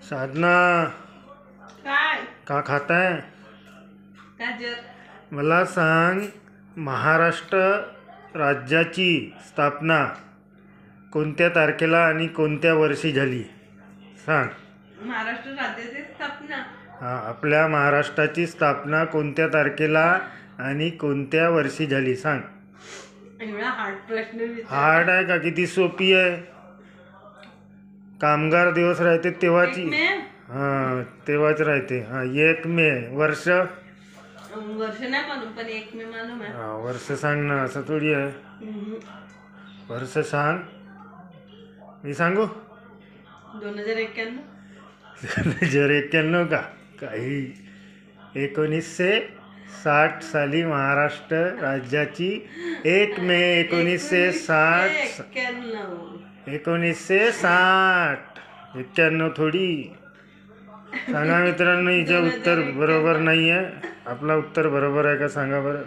साधना, काय का खाताय? गाजर मला सांग, महाराष्ट्र राज्याची स्थापना कोणत्या तारखेला आणि कोणत्या वर्षी झाली? सांग. महाराष्ट्र राज्याची स्थापना आपल्या महाराष्ट्राची स्थापना कोणत्या तारखेला आणि कोणत्या वर्षी झाली? सांग. एवढा हार्ड प्रश्न हार्ड आहे का किती सोपी आहे? कामगार दिवस राहते तेव्हाची. तेव्हाच राहते. 1 मे. वर्ष वर्ष नाही मालूम पण 1 मे मालूम आहे. वर्ष सांग ना, असं थोडी आहे. वर्ष सांग. मी सांगू? 2091. 2091 का? काही 1960 साली महाराष्ट्र राज्याची 1 मे 1960. 1960. 91 थोडी. सांगा मित्रांनो, हिचं उत्तर बरोबर नाही आहे. आपला उत्तर बरोबर आहे का सांगा बरं.